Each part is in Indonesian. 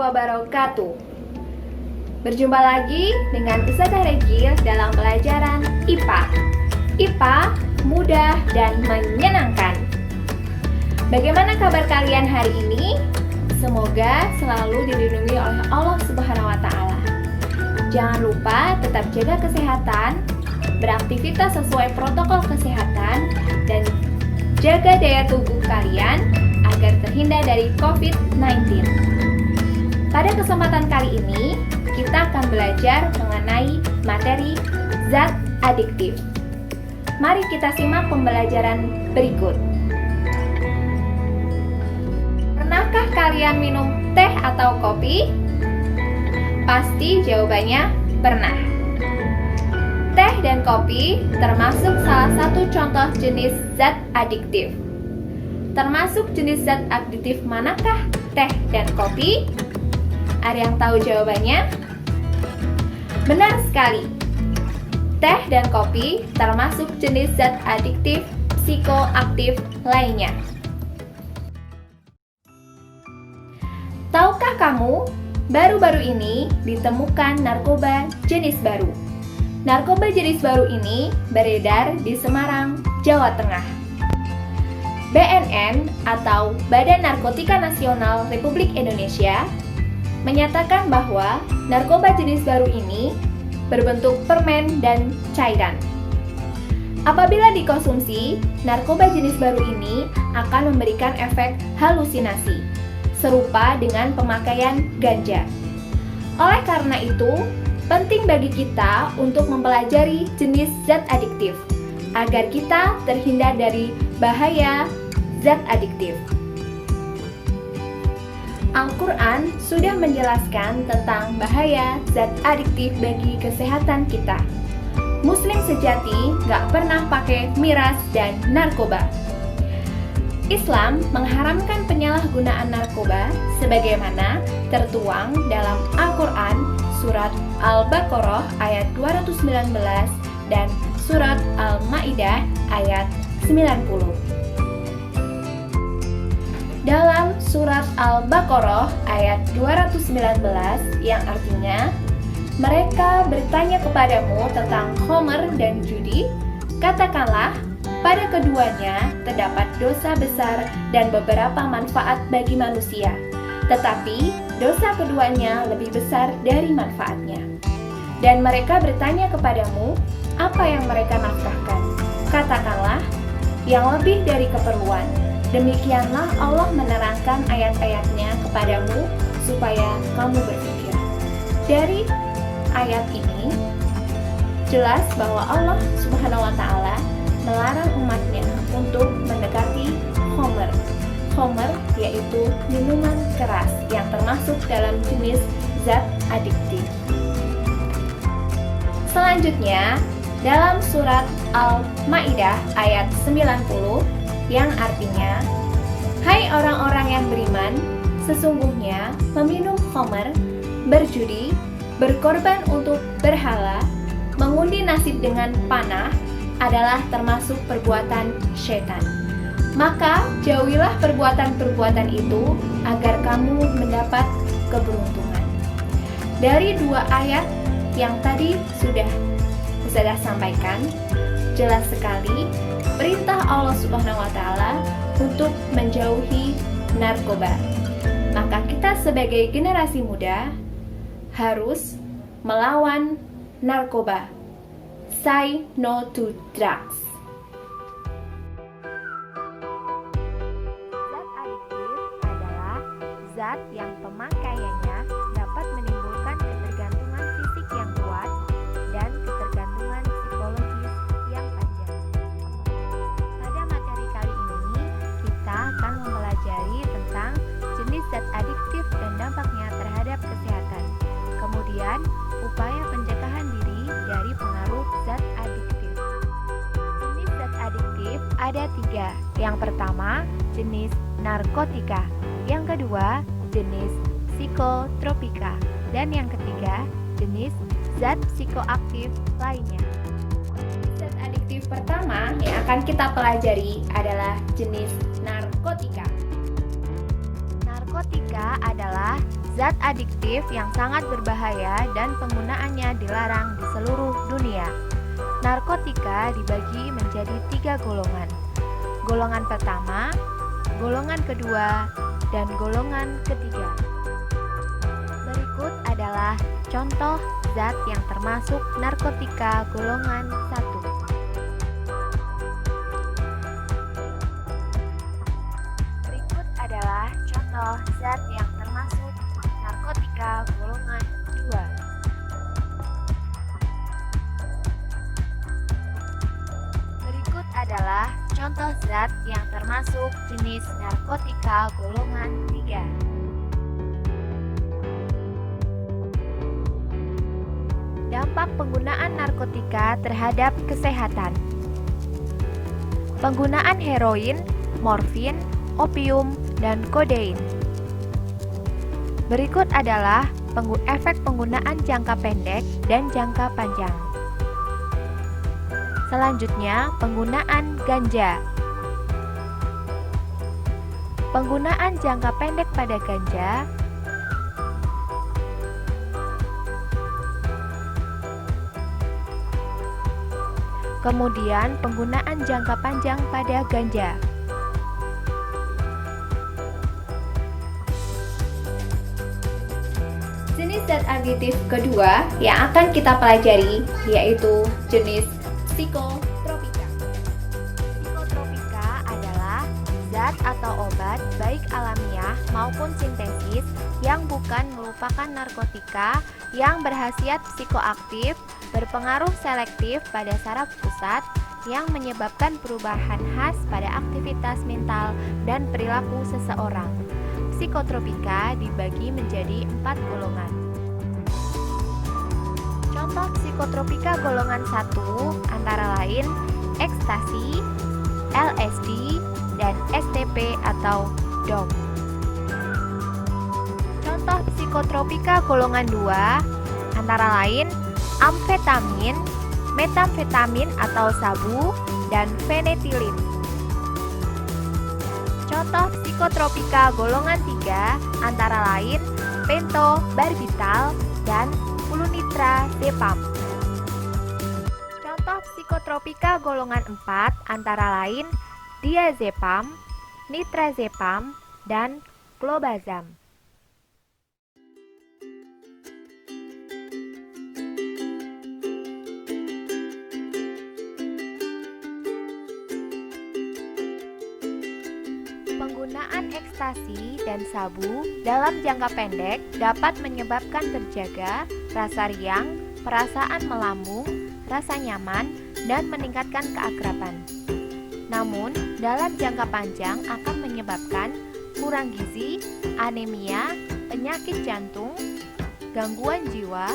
wabarakatuh. Berjumpa lagi dengan Ustazah Regil dalam pelajaran IPA. IPA mudah dan menyenangkan. Bagaimana kabar kalian hari ini? Semoga selalu dilindungi oleh Allah Subhanahu wa Ta'ala. Jangan lupa tetap jaga kesehatan, beraktivitas sesuai protokol kesehatan, dan jaga daya tubuh kalian agar terhindar dari COVID-19. Pada kesempatan kali ini, kita akan belajar mengenai materi zat adiktif. Mari kita simak pembelajaran berikut. Pernahkah kalian minum teh atau kopi? Pasti jawabannya pernah. Teh dan kopi termasuk salah satu contoh jenis zat adiktif. Termasuk jenis zat adiktif manakah teh dan kopi? Ada yang tahu jawabannya? Benar sekali. Teh dan kopi termasuk jenis zat adiktif psikoaktif lainnya. Tahukah kamu, baru-baru ini ditemukan narkoba jenis baru. Narkoba jenis baru ini beredar di Semarang, Jawa Tengah. BNN atau Badan Narkotika Nasional Republik Indonesia menyatakan bahwa narkoba jenis baru ini berbentuk permen dan cairan. Apabila dikonsumsi, narkoba jenis baru ini akan memberikan efek halusinasi, serupa dengan pemakaian ganja. Oleh karena itu, penting bagi kita untuk mempelajari jenis zat adiktif, agar kita terhindar dari bahaya zat adiktif. Al-Quran sudah menjelaskan tentang bahaya zat adiktif bagi kesehatan kita. Muslim sejati gak pernah pakai miras dan narkoba. Islam mengharamkan penyalahgunaan narkoba sebagaimana tertuang dalam Al-Quran surat Al-Baqarah ayat 219 dan surat Al-Maidah ayat 90. Dalam surat Al-Baqarah ayat 219 yang artinya, mereka bertanya kepadamu tentang khamr dan judi, katakanlah, pada keduanya terdapat dosa besar dan beberapa manfaat bagi manusia, tetapi dosa keduanya lebih besar dari manfaatnya. Dan mereka bertanya kepadamu, apa yang mereka nafkahkan? Katakanlah, yang lebih dari keperluan. Demikianlah Allah menerangkan ayat-ayatnya kepadamu supaya kamu berpikir. Dari ayat ini jelas bahwa Allah Subhanahu wa Ta'ala melarang umatnya untuk mendekati khamr. Khamr yaitu minuman keras yang termasuk dalam jenis zat adiktif. Selanjutnya, dalam surat Al-Maidah ayat 90 yang artinya, hai orang-orang yang beriman, sesungguhnya meminum khamr, berjudi, berkorban untuk berhala, mengundi nasib dengan panah adalah termasuk perbuatan syaitan. Maka jauhilah perbuatan-perbuatan itu agar kamu mendapat keberuntungan. Dari dua ayat yang tadi sudah Ustazah sampaikan, jelas sekali perintah Allah Subhanahu wa Ta'ala untuk menjauhi narkoba. Maka kita sebagai generasi muda harus melawan narkoba. Say no to drugs. Zat adiktif adalah zat yang pemakaiannya dapat menimbulkan ketergantungan fisik yang kuat dan ketergantungan psikologis yang panjang. Pada materi kali ini, kita akan mempelajari tentang jenis zat adiktif dan dampaknya terhadap kesehatan. Kemudian, upaya pencegahan diri dari pengaruh zat adiktif. Jenis zat adiktif ada 3. Yang pertama, jenis narkotika. Yang kedua, jenis psikotropika. Dan yang ketiga, jenis zat psikoaktif lainnya. Zat adiktif pertama yang akan kita pelajari adalah jenis narkotika. Narkotika adalah zat adiktif yang sangat berbahaya dan penggunaannya dilarang di seluruh dunia. Narkotika dibagi menjadi 3 golongan. Golongan pertama, golongan kedua, dan golongan ketiga. Berikut adalah contoh zat yang termasuk narkotika golongan 1. Berikut adalah contoh zat yang termasuk narkotika golongan 2. Berikut adalah contoh zat yang termasuk jenis narkotika golongan 3. Dampak penggunaan narkotika terhadap kesehatan. Penggunaan heroin, morfin, opium, dan kodein. Berikut adalah efek penggunaan jangka pendek dan jangka panjang. Selanjutnya, penggunaan ganja. Penggunaan jangka pendek pada ganja kemudian penggunaan jangka panjang pada ganja. Jenis zat aditif kedua yang akan kita pelajari yaitu jenis psikotropika. Psikotropika adalah zat atau obat baik alamiah maupun sintesis yang bukan merupakan narkotika yang berkhasiat psikoaktif, berpengaruh selektif pada saraf pusat yang menyebabkan perubahan khas pada aktivitas mental dan perilaku seseorang. Psikotropika dibagi menjadi 4 golongan. Contoh psikotropika golongan 1 antara lain ekstasi, LSD, dan STP atau DOM. Contoh psikotropika golongan 2 antara lain amfetamin, metamfetamin atau sabu, dan fenetilin. Contoh psikotropika golongan 3 antara lain pentobarbital dan flunitrazepam. Contoh psikotropika golongan 4 antara lain diazepam, nitrazepam, dan clobazam. Penggunaan ekstasi dan sabu dalam jangka pendek dapat menyebabkan terjaga, rasa riang, perasaan melambung, rasa nyaman, dan meningkatkan keakraban. Namun, dalam jangka panjang akan menyebabkan kurang gizi, anemia, penyakit jantung, gangguan jiwa,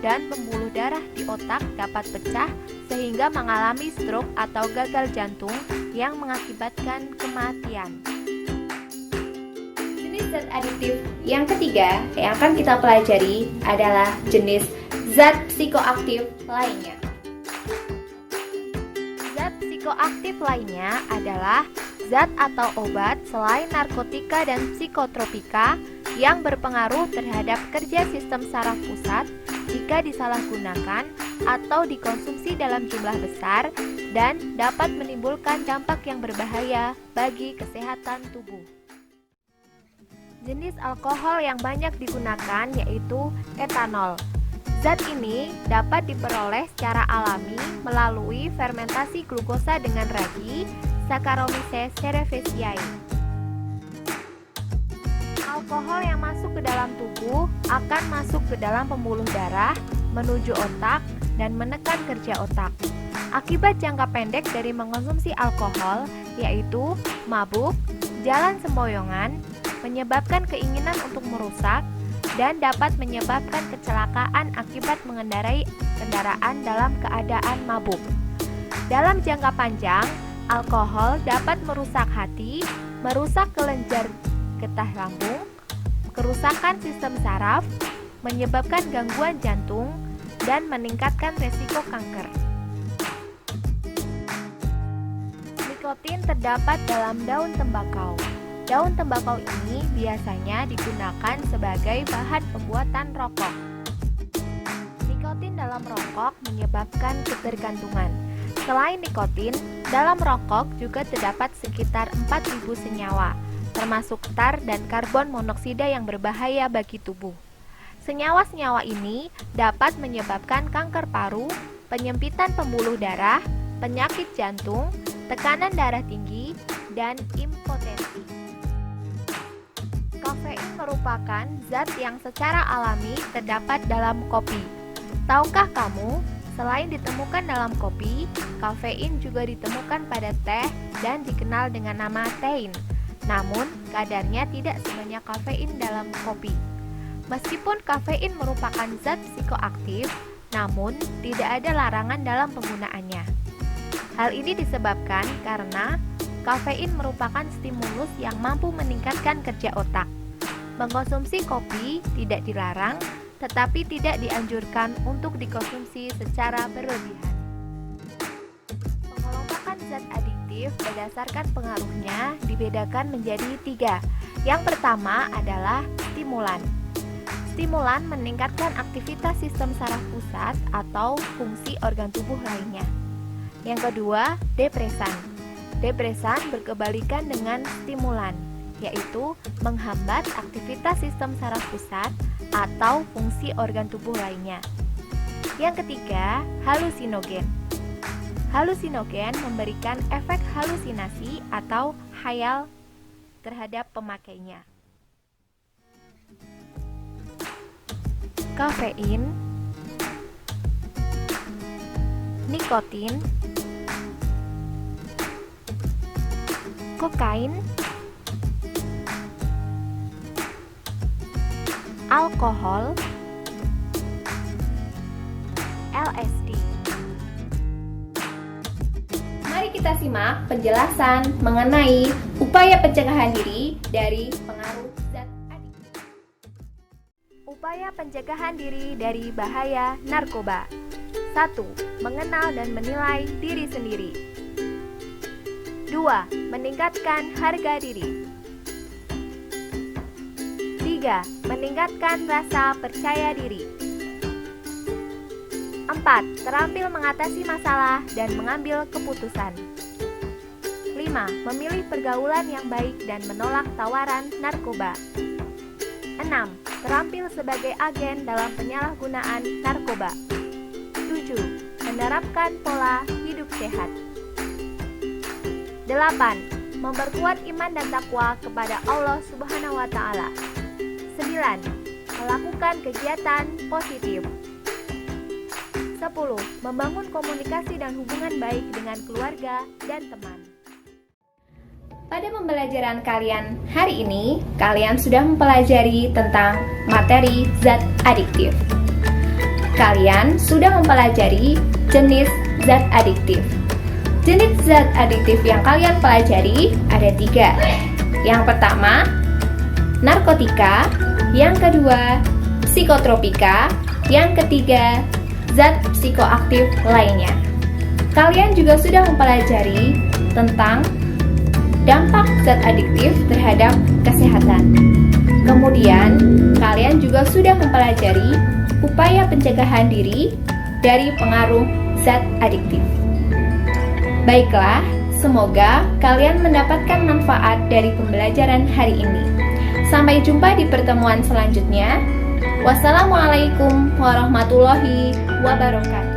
dan pembuluh darah di otak dapat pecah sehingga mengalami stroke atau gagal jantung yang mengakibatkan kematian. Jenis zat aditif yang ketiga yang akan kita pelajari adalah jenis zat psikoaktif lainnya. Zat psikoaktif lainnya adalah zat atau obat selain narkotika dan psikotropika yang berpengaruh terhadap kerja sistem saraf pusat jika disalahgunakan atau dikonsumsi dalam jumlah besar dan dapat menimbulkan dampak yang berbahaya bagi kesehatan tubuh. Jenis alkohol yang banyak digunakan yaitu etanol. Zat ini dapat diperoleh secara alami melalui fermentasi glukosa dengan ragi Saccharomyces cerevisiae. Alkohol yang masuk ke dalam tubuh akan masuk ke dalam pembuluh darah, menuju otak, dan menekan kerja otak. Akibat jangka pendek dari mengonsumsi alkohol yaitu mabuk, jalan sempoyongan, menyebabkan keinginan untuk merusak, dan dapat menyebabkan kecelakaan akibat mengendarai kendaraan dalam keadaan mabuk. Dalam jangka panjang, alkohol dapat merusak hati, merusak kelenjar getah lambung, kerusakan sistem saraf, menyebabkan gangguan jantung, dan meningkatkan resiko kanker. Nikotin terdapat dalam daun tembakau. Daun tembakau ini biasanya digunakan sebagai bahan pembuatan rokok. Nikotin dalam rokok menyebabkan ketergantungan. Selain nikotin, dalam rokok juga terdapat sekitar 4.000 senyawa, termasuk tar dan karbon monoksida yang berbahaya bagi tubuh. Senyawa-senyawa ini dapat menyebabkan kanker paru, penyempitan pembuluh darah, penyakit jantung, tekanan darah tinggi, dan impotensi. Kafein merupakan zat yang secara alami terdapat dalam kopi. Tahukah kamu, selain ditemukan dalam kopi, kafein juga ditemukan pada teh dan dikenal dengan nama tein. Namun, kadarnya tidak sebanyak kafein dalam kopi. Meskipun kafein merupakan zat psikoaktif, namun tidak ada larangan dalam penggunaannya. Hal ini disebabkan karena kafein merupakan stimulus yang mampu meningkatkan kerja otak. Mengkonsumsi kopi tidak dilarang, tetapi tidak dianjurkan untuk dikonsumsi secara berlebihan. Pengelompokan zat adiktif berdasarkan pengaruhnya dibedakan menjadi 3. Yang pertama adalah stimulan. Stimulan meningkatkan aktivitas sistem saraf pusat atau fungsi organ tubuh lainnya. Yang kedua, depresan. Depresan berkebalikan dengan stimulan, yaitu menghambat aktivitas sistem saraf pusat atau fungsi organ tubuh lainnya. Yang ketiga, halusinogen. Halusinogen memberikan efek halusinasi atau khayal terhadap pemakainya. Kafein, nikotin, kokain, alkohol, LSD. Mari kita simak penjelasan mengenai upaya pencegahan diri dari pengaruh zat adiktif. Upaya pencegahan diri dari bahaya narkoba. 1. Mengenal dan menilai diri sendiri. 2. Meningkatkan harga diri. 3. Meningkatkan rasa percaya diri. 4. Terampil mengatasi masalah dan mengambil keputusan. 5. Memilih pergaulan yang baik dan menolak tawaran narkoba. 6. Terampil sebagai agen dalam penyalahgunaan narkoba. 7. Menerapkan pola hidup sehat. 8. Memperkuat iman dan takwa kepada Allah Subhanahu wa Ta'ala. 9. Melakukan kegiatan positif. 10. Membangun komunikasi dan hubungan baik dengan keluarga dan teman. Pada pembelajaran kalian hari ini, kalian sudah mempelajari tentang materi zat adiktif. Kalian sudah mempelajari jenis zat adiktif. Jenis zat adiktif yang kalian pelajari ada 3. Yang pertama, narkotika. Yang kedua, psikotropika. Yang ketiga, zat psikoaktif lainnya. Kalian juga sudah mempelajari tentang dampak zat adiktif terhadap kesehatan. Kemudian, kalian juga sudah mempelajari upaya pencegahan diri dari pengaruh zat adiktif. Baiklah, semoga kalian mendapatkan manfaat dari pembelajaran hari ini. Sampai jumpa di pertemuan selanjutnya. Wassalamualaikum warahmatullahi wabarakatuh.